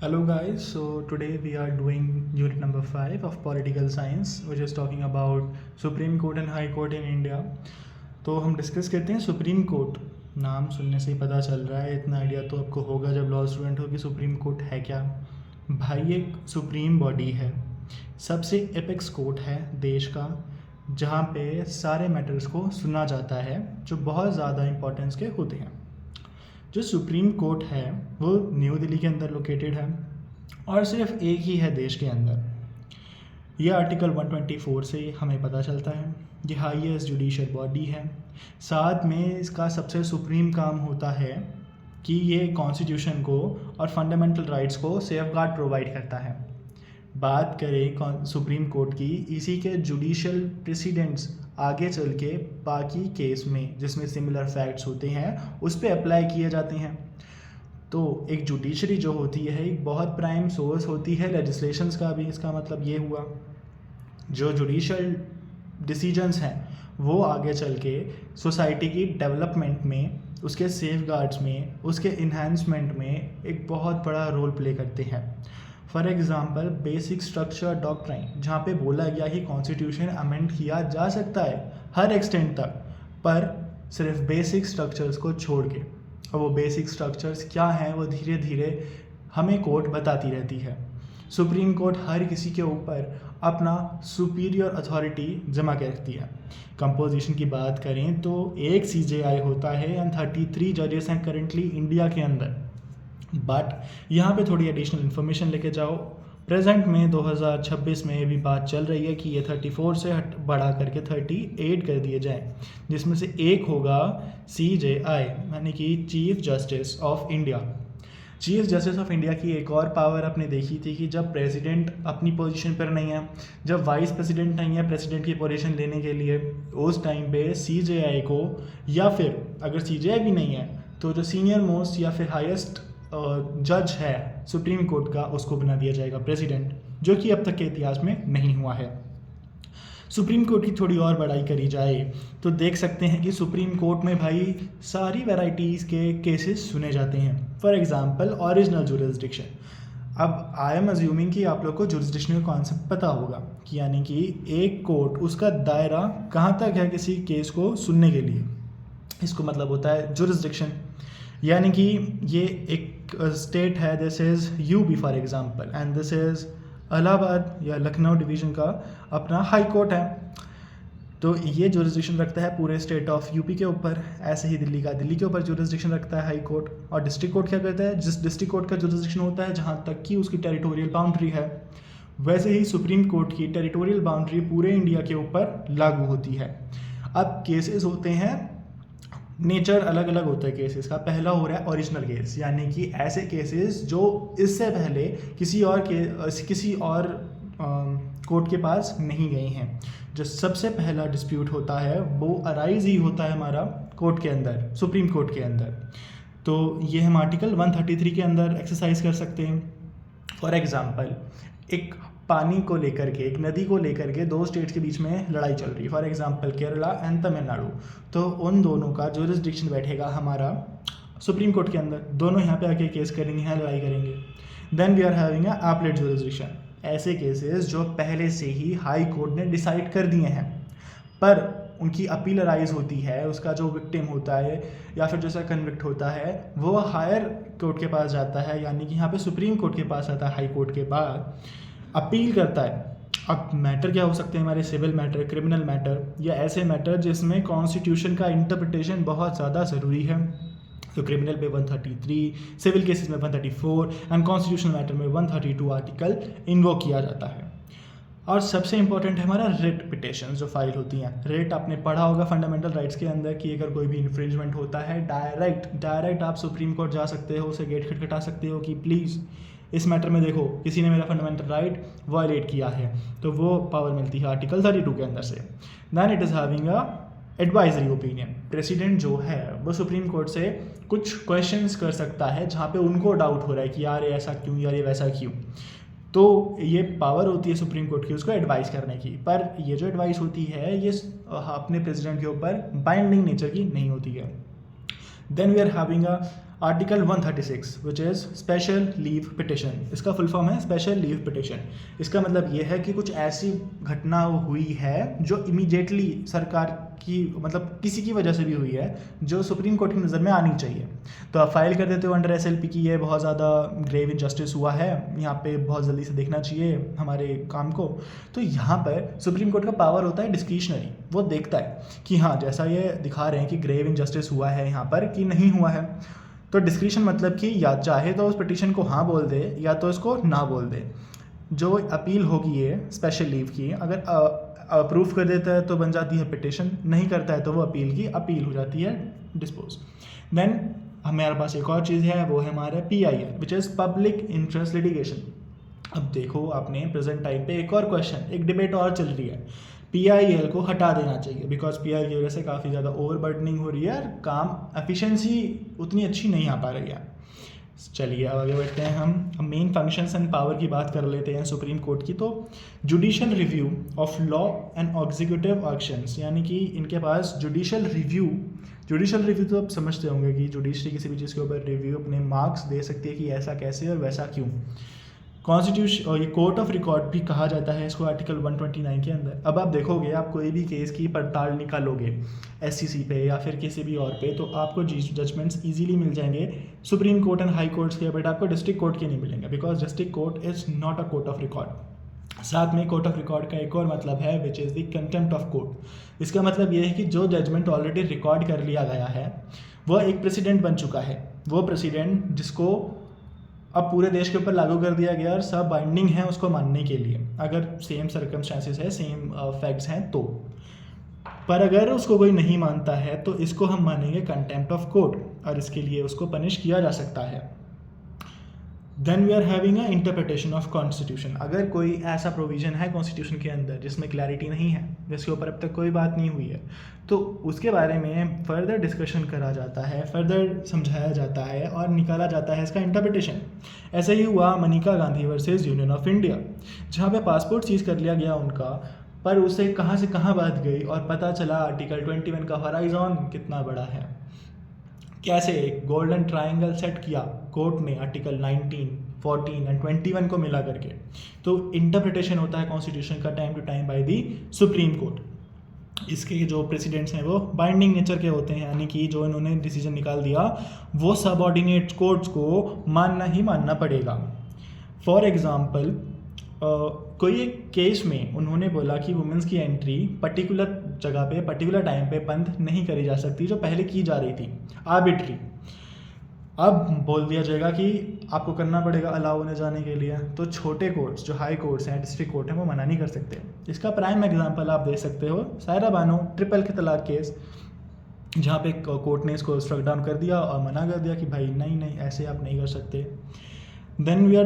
Hello guys, so today we are doing unit number 5 of political science which is talking about Supreme Court and High Court in India. तो हम discuss करते हैं supreme court. नाम सुनने से ही पता चल रहा है, इतना आइडिया तो आपको होगा जब लॉ स्टूडेंट हो कि सुप्रीम कोर्ट है क्या। भाई एक सुप्रीम बॉडी है, सबसे एपेक्स कोर्ट है देश का, जहाँ पे सारे मैटर्स को सुना जाता है जो बहुत ज़्यादा इंपॉर्टेंस के होते हैं। जो सुप्रीम कोर्ट है वो न्यू दिल्ली के अंदर लोकेटेड है और सिर्फ एक ही है देश के अंदर। ये आर्टिकल 124 से हमें पता चलता है। ये हाईएस्ट जुडिशियल बॉडी है। साथ में इसका सबसे सुप्रीम काम होता है कि ये कॉन्स्टिट्यूशन को और फंडामेंटल राइट्स को सेफगार्ड प्रोवाइड करता है। बात करें सुप्रीम कोर्ट की, इसी के जुडिशियल प्रेसिडेंट्स आगे चल के बाकी केस में जिसमें सिमिलर फैक्ट्स होते हैं उस पर अप्लाई किए जाते हैं। तो एक जुडिशरी जो होती है एक बहुत प्राइम सोर्स होती है लेजिस्लेशंस का भी। इसका मतलब ये हुआ जो जुडिशियल डिसीजंस हैं वो आगे चल के सोसाइटी की डेवलपमेंट में, उसके सेफगार्ड्स में, उसके इन्हांसमेंट में एक बहुत बड़ा रोल प्ले करते हैं। For example basic structure doctrine, जहाँ पे बोला गया कि कॉन्स्टिट्यूशन अमेंड किया जा सकता है हर एक्सटेंट तक, पर सिर्फ बेसिक स्ट्रक्चर्स को छोड़ के। और वो बेसिक स्ट्रक्चर्स क्या हैं वो धीरे धीरे हमें कोर्ट बताती रहती है। सुप्रीम कोर्ट हर किसी के ऊपर अपना सुपीरियर अथॉरिटी जमा के रखती है। कंपोजिशन की बात करें तो एक CJI होता है एंड 33 जजेस हैं करेंटली इंडिया के अंदर। बट यहाँ पे थोड़ी एडिशनल इन्फॉर्मेशन लेके जाओ। प्रेजेंट में 2026 में भी बात चल रही है कि ये 34 से बढ़ा करके 38 कर दिए जाएं, जिसमें से एक होगा CJI यानी कि chief justice of India. Chief justice of India की एक और पावर आपने देखी थी कि जब प्रेसिडेंट अपनी पोजीशन पर नहीं है, जब वाइस प्रेसिडेंट नहीं है प्रेसिडेंट की पोजीशन लेने के लिए, उस टाइम पे CJI को, या फिर अगर CJI भी नहीं है तो जो सीनियर मोस्ट या फिर हाईएस्ट जज है सुप्रीम कोर्ट का, उसको बना दिया जाएगा प्रेसिडेंट, जो कि अब तक के इतिहास में नहीं हुआ है। सुप्रीम कोर्ट की थोड़ी और बड़ाई करी जाए तो देख सकते हैं कि सुप्रीम कोर्ट में भाई सारी वैरायटीज़ के केसेस सुने जाते हैं। For example original jurisdiction. अब आई एम अज्यूमिंग कि आप लोग को जुरिसडिक्शन का कॉन्सेप्ट पता होगा कि यानी कि एक कोर्ट, उसका दायरा कहाँ तक है किसी केस को सुनने के लिए, इसको मतलब होता है जुरिसडिक्शन। यानी कि ये एक स्टेट है, this is UP for example, and this is Allahabad या लखनऊ डिवीज़न का अपना हाई कोर्ट है। तो ये जुरिसडिक्शन रखता है पूरे स्टेट ऑफ यूपी के ऊपर। ऐसे ही दिल्ली का दिल्ली के ऊपर जुरिसडिक्शन रखता है हाई कोर्ट। और डिस्ट्रिक्ट कोर्ट क्या करता है, जिस डिस्ट्रिक्ट कोर्ट का जुरिसडिक्शन होता है जहाँ तक कि उसकी टेरिटोरियल बाउंड्री है, वैसे ही सुप्रीम कोर्ट की टेरिटोरियल बाउंड्री पूरे इंडिया के ऊपर लागू होती है। अब केसेस होते हैं, नेचर अलग अलग होता है केसेस का। पहला हो रहा है ओरिजिनल केस, यानी कि ऐसे केसेस जो इससे पहले किसी और कोर्ट के पास नहीं गए हैं। जो सबसे पहला डिस्प्यूट होता है वो अराइज ही होता है हमारा कोर्ट के अंदर, सुप्रीम कोर्ट के अंदर। तो ये हम आर्टिकल 133 के अंदर एक्सरसाइज कर सकते हैं। फॉर एग्जाम्पल एक पानी को लेकर के, एक नदी को लेकर के दो स्टेट्स के बीच में लड़ाई चल रही है, for example Kerala and Tamil Nadu. तो उन दोनों का जुरिसडिक्शन बैठेगा हमारा सुप्रीम कोर्ट के अंदर। दोनों यहाँ पे आके केस करेंगे, यहाँ लड़ाई करेंगे। Then we are having a appellate jurisdiction. ऐसे केसेस जो पहले से ही हाई कोर्ट ने डिसाइड कर दिए हैं, पर उनकी अपील राइज होती है, उसका जो विक्टिम होता है या फिर जैसा कन्विक्ट होता है वो हायर कोर्ट के पास जाता है, यानी कि यहाँ पे सुप्रीम कोर्ट के पास आता है हाई कोर्ट के बाद, अपील करता है। अब मैटर क्या हो सकते हैं हमारे, सिविल मैटर, क्रिमिनल मैटर, या ऐसे मैटर जिसमें कॉन्स्टिट्यूशन का इंटरप्रिटेशन बहुत ज़्यादा ज़रूरी है। तो क्रिमिनल पे 133, सिविल केसेस में 134 एंड कॉन्स्टिट्यूशनल मैटर में 132 आर्टिकल इन्वोक किया जाता है। और सबसे इंपॉर्टेंट है हमारा रिट पिटिशन जो फाइल होती हैं। रिट आपने पढ़ा होगा फंडामेंटल राइट्स के अंदर कि अगर कोई भी इन्फ्रिंजमेंट होता है डायरेक्ट आप सुप्रीम कोर्ट जा सकते हो, उसे गेट खटखटा सकते हो कि प्लीज़ इस मैटर में देखो किसी ने मेरा फंडामेंटल राइट वायलेट किया है। तो वो पावर मिलती है आर्टिकल 32 के अंदर से। Then it is having a advisory opinion. President जो है वो सुप्रीम कोर्ट से कुछ क्वेश्चंस कर सकता है जहाँ पे उनको डाउट हो रहा है कि यार ये ऐसा क्यों, यार ये वैसा क्यों। तो ये पावर होती है सुप्रीम कोर्ट की उसको एडवाइस करने की। पर ये जो एडवाइस होती है ये अपने प्रेसिडेंट के ऊपर बाइंडिंग नेचर की नहीं होती है। Then we are having a article 136 which is special leave petition, इसका फुल फॉर्म है स्पेशल लीव पिटिशन। इसका मतलब ये है कि कुछ ऐसी घटना हुई है जो इमीडिएटली सरकार की मतलब किसी की वजह से भी हुई है जो सुप्रीम कोर्ट की नज़र में आनी चाहिए, तो आप फाइल कर देते हो अंडर SLP की ये बहुत ज़्यादा ग्रेव इनजस्टिस हुआ है, यहाँ पे बहुत जल्दी से देखना चाहिए हमारे काम को। तो यहाँ पर सुप्रीम कोर्ट का पावर होता है डिस्क्रिशनरी, वो देखता है कि हाँ जैसा ये दिखा रहे हैं कि ग्रेव इनजस्टिस हुआ है यहाँ पर कि नहीं हुआ है। तो डिस्क्रिशन मतलब कि या चाहे तो उस पिटिशन को हाँ बोल दे या तो इसको ना बोल दे। जो अपील होगी ये स्पेशल लीव की, अगर अप्रूव कर देता है तो बन जाती है पिटिशन, नहीं करता है तो वो अपील की अपील हो जाती है डिस्पोज। देन हमारे पास एक और चीज़ है, वो है हमारा PIL which is public interest litigation. अब देखो आपने प्रेजेंट टाइम पे एक और क्वेश्चन, एक डिबेट और चल रही है, PIL को हटा देना चाहिए बिकॉज PIL की वजह से काफ़ी ज़्यादा ओवरबर्डनिंग हो रही है और काम एफिशिएंसी उतनी अच्छी नहीं आ पा रही है। चलिए अब आगे बढ़ते हैं, हम मेन फंक्शंस एंड पावर की बात कर लेते हैं सुप्रीम कोर्ट की। तो judicial review of law and executive actions, यानी कि इनके पास जुडिशियल रिव्यू तो आप समझते होंगे कि जुडिशरी किसी भी चीज़ के ऊपर रिव्यू अपने मार्क्स दे सकती है कि ऐसा कैसे और वैसा क्यों। कॉन्स्टिट्यूशन और ये कोर्ट ऑफ रिकॉर्ड भी कहा जाता है इसको आर्टिकल 129 के अंदर। अब आप देखोगे, आप कोई भी केस की पड़ताल निकालोगे SCC पे या फिर किसी भी और पे, तो आपको जजमेंट्स इजीली मिल जाएंगे supreme court and high courts के, बट आपको डिस्ट्रिक्ट कोर्ट के नहीं मिलेंगे because district court is not a court of record. साथ में कोर्ट ऑफ रिकॉर्ड का एक और मतलब है which is the contempt of court. इसका मतलब ये है कि जो जजमेंट ऑलरेडी रिकॉर्ड कर लिया गया है वह एक प्रेसिडेंट बन चुका है, वो प्रेसिडेंट जिसको अब पूरे देश के ऊपर लागू कर दिया गया और सब बाइंडिंग है उसको मानने के लिए, अगर सेम सर्कमस्टांसेस है, सेम फैक्ट्स हैं तो। पर अगर उसको कोई नहीं मानता है तो इसको हम मानेंगे कंटेम्प्ट ऑफ कोर्ट और इसके लिए उसको पनिश किया जा सकता है। Then we are having a interpretation of constitution. अगर कोई ऐसा प्रोविजन है कॉन्स्टिट्यूशन के अंदर जिसमें क्लैरिटी नहीं है, जिसके ऊपर अब तक कोई बात नहीं हुई है, तो उसके बारे में फर्दर डिस्कशन करा जाता है, फर्दर समझाया जाता है और निकाला जाता है इसका इंटरप्रिटेशन। ऐसा ही हुआ Manika Gandhi versus union of India, जहाँ पे पासपोर्ट सीज कर लिया गया उनका, पर उसे कहाँ से कहाँ बात गई और पता चला आर्टिकल 21 का हॉराइजन कितना बड़ा है। कैसे एक गोल्डन ट्रायंगल सेट किया कोर्ट ने आर्टिकल 19, 14 एंड 21 को मिला करके। तो इंटरप्रिटेशन होता है कॉन्स्टिट्यूशन का time to time by the supreme court. इसके जो प्रेसिडेंट्स हैं वो बाइंडिंग नेचर के होते हैं, यानी कि जो इन्होंने डिसीजन निकाल दिया वो सबऑर्डिनेट कोर्ट्स को मानना ही मानना पड़ेगा। फॉर एग्जाम्पल कोई एक केस में उन्होंने बोला कि वुमेंस की एंट्री पर्टिकुलर जगह पे पर्टिकुलर टाइम पे बंद नहीं करी जा सकती जो पहले की जा रही थी, आर्बिट्री। अब बोल दिया जाएगा कि आपको करना पड़ेगा अलाउ होने जाने के लिए, तो छोटे कोर्ट्स जो हाई कोर्ट्स हैं, डिस्ट्रिक्ट कोर्ट हैं, वो मना नहीं कर सकते। इसका प्राइम एग्जांपल आप दे सकते हो सायरा बानो ट्रिपल के तलाक केस, जहाँ पे कोर्ट ने इसको स्ट्रक डाउन कर दिया और मना कर दिया कि भाई नहीं ऐसे आप नहीं कर सकते। Then we are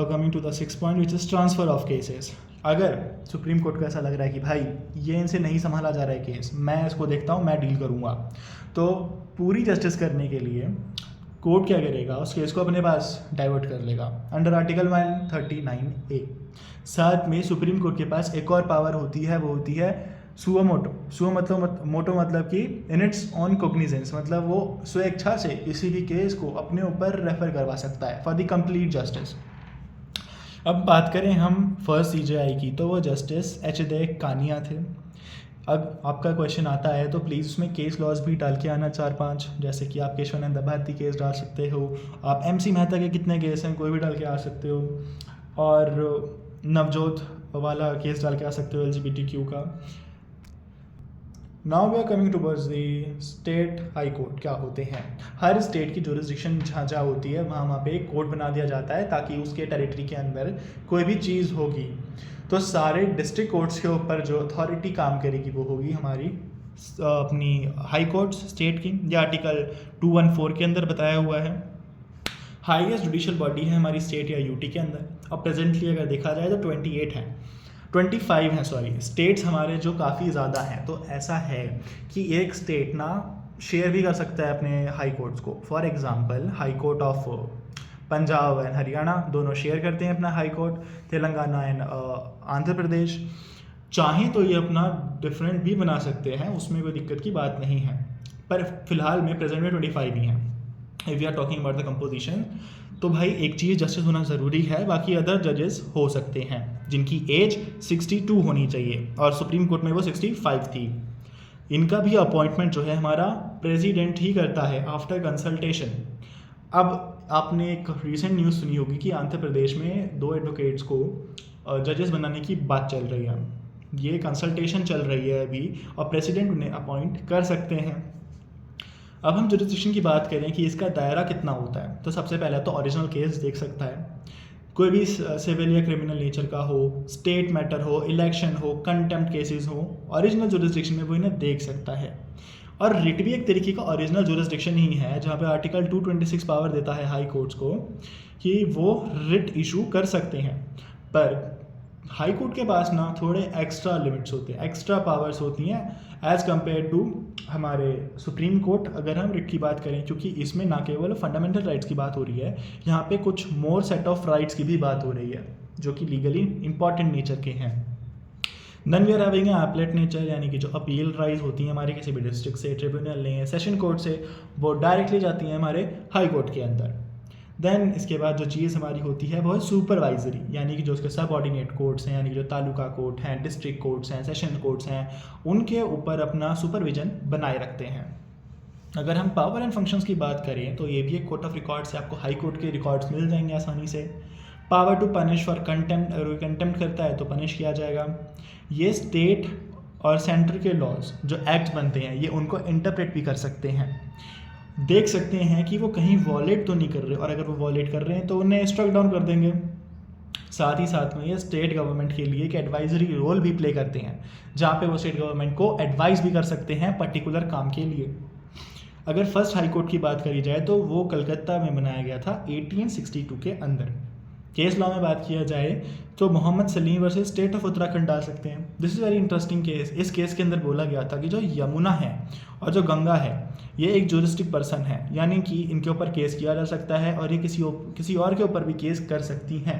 coming to the 6th point which is transfer of cases. अगर सुप्रीम कोर्ट को ऐसा लग रहा है कि भाई ये इनसे नहीं संभाला जा रहा है केस, मैं इसको देखता हूँ, मैं डील करूँगा, तो पूरी जस्टिस करने के लिए कोर्ट क्या करेगा, उस केस को अपने पास डाइवर्ट कर लेगा अंडर आर्टिकल 139A। साथ में सुप्रीम कोर्ट के पास एक और पावर होती है, वो होती है सुओ मोटो मतलब कि इन इट्स ऑन कॉग्निजेंस, मतलब वो स्वेच्छा से किसी भी केस को अपने ऊपर रेफर करवा सकता है फॉर द कंप्लीट जस्टिस। अब बात करें हम फर्स्ट CJI की, तो वो जस्टिस HD कानिया थे। अब आपका क्वेश्चन आता है तो प्लीज़ उसमें केस लॉज भी डाल के आना 4-5, जैसे कि आप केशवानंद भारती केस डाल सकते हो, आप MC मेहता के कितने केस हैं कोई भी डाल के आ सकते हो, और नवजोत वाला केस डाल के आ सकते हो LGBTQ का। Now we are coming towards the state high court. क्या होते हैं, हर स्टेट की जुरिस्डिक्शन जहाँ होती है वहाँ पे एक कोर्ट बना दिया जाता है ताकि उसके टेरिटरी के अंदर कोई भी चीज़ होगी तो सारे डिस्ट्रिक्ट कोर्ट्स के ऊपर जो अथॉरिटी काम करेगी वो होगी हमारी अपनी हाई कोर्ट्स स्टेट की। ये आर्टिकल 214 के अंदर बताया हुआ है। हाईएस्ट जुडिशियल बॉडी है हमारी स्टेट या यूटी के अंदर। अब प्रेजेंटली अगर देखा जाए तो 25 हैं स्टेट्स हमारे जो काफ़ी ज़्यादा हैं। तो ऐसा है कि एक स्टेट ना शेयर भी कर सकता है अपने हाई कोर्ट्स को। For example high court of Punjab and Haryana दोनों शेयर करते हैं अपना high court, Telangana and Andhra Pradesh. चाहें तो ये अपना डिफरेंट भी बना सकते हैं, उसमें कोई दिक्कत की बात नहीं है, पर फिलहाल में प्रेजेंट में 25 ही हैं। If we are talking about the composition, तो भाई एक चीज़ जस्टिस होना ज़रूरी है, बाकी अदर जजेस हो सकते हैं जिनकी एज 62 होनी चाहिए, और सुप्रीम कोर्ट में वो 65 थी। इनका भी अपॉइंटमेंट जो है हमारा प्रेसिडेंट ही करता है आफ्टर कंसल्टेशन। अब आपने एक रीसेंट न्यूज़ सुनी होगी कि आंध्र प्रदेश में 2 एडवोकेट्स को जजेस बनाने की बात चल रही है। ये कंसल्टेशन चल रही है अभी, और प्रेसिडेंट उन्हें अपॉइंट कर सकते हैं। अब हम जुरिस्डिक्शन की बात करें कि इसका दायरा कितना होता है, तो सबसे पहले तो ओरिजिनल केस देख सकता है, कोई भी सिविल या क्रिमिनल नेचर का हो, स्टेट मैटर हो, इलेक्शन हो, कंटेम्प्ट केसेस हो, ओरिजिनल जुरिस्डिक्शन में वो इन्हें देख सकता है। और रिट भी एक तरीके का ओरिजिनल जुरिस्डिक्शन ही है, जहाँ पे आर्टिकल 226 पावर देता है हाई कोर्ट्स को कि वो रिट इशू कर सकते हैं। पर हाई कोर्ट के पास ना थोड़े एक्स्ट्रा लिमिट्स होते हैं, एक्स्ट्रा पावर्स होती हैं एज़ कम्पेयर टू हमारे सुप्रीम कोर्ट। अगर हम रिट की बात करें, क्योंकि इसमें ना केवल फंडामेंटल राइट्स की बात हो रही है, यहाँ पे कुछ मोर सेट ऑफ राइट्स की भी बात हो रही है जो कि लीगली इंपॉर्टेंट नेचर के हैं। Then we are having appellate nature, यानी कि जो अपील राइज होती हैं हमारे किसी भी डिस्ट्रिक्ट से, ट्रिब्यूनल ने, सेशन कोर्ट से, वो डायरेक्टली जाती हैं हमारे हाई कोर्ट के अंदर। देन इसके बाद जो चीज़ हमारी होती है वो है सुपरवाइजरी, यानी कि जो उसके सबऑर्डिनेट कोर्ट्स हैं, यानी कि जो तालुका कोर्ट हैं, डिस्ट्रिक्ट कोर्ट्स हैं, सेशन कोर्ट्स हैं, उनके ऊपर अपना सुपरविजन बनाए रखते हैं। अगर हम पावर एंड फंक्शंस की बात करें, तो ये भी एक कोर्ट ऑफ रिकॉर्ड्स है, आपको हाई कोर्ट के रिकॉर्ड्स मिल जाएंगे आसानी से। Power to punish for contempt, अगर कोई कंटेम्प्ट करता है तो पनिश किया जाएगा। ये स्टेट और सेंटर के लॉज जो एक्ट बनते हैं, ये उनको इंटरप्रेट भी कर सकते हैं, देख सकते हैं कि वो कहीं वॉलेट तो नहीं कर रहे, और अगर वो वॉलेट कर रहे हैं तो उन्हें स्ट्रक डाउन कर देंगे। साथ ही साथ में ये स्टेट गवर्नमेंट के लिए एक एडवाइजरी रोल भी प्ले करते हैं, जहाँ पे वो स्टेट गवर्नमेंट को एडवाइस भी कर सकते हैं पर्टिकुलर काम के लिए। अगर फर्स्ट हाई कोर्ट की बात करी जाए तो वो कलकत्ता में बनाया गया था 1862 के अंदर। केस लॉ में बात किया जाए तो Mohammed Salim versus state of Uttarakhand डाल सकते हैं। This is very interesting case. इस केस के अंदर बोला गया था कि जो यमुना है और जो गंगा है, ये एक जुरिस्टिक पर्सन है, यानी कि इनके ऊपर केस किया जा सकता है, और ये किसी और के ऊपर भी केस कर सकती हैं।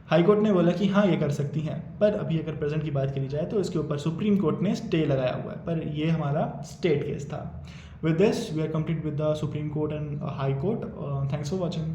हाई कोर्ट ने बोला कि हाँ ये कर सकती हैं, पर अभी अगर प्रेजेंट की बात करी जाए तो इसके ऊपर सुप्रीम कोर्ट ने स्टे लगाया हुआ है, पर ये हमारा स्टेट केस था। With this we are complete with the supreme court and high court. Thanks for watching.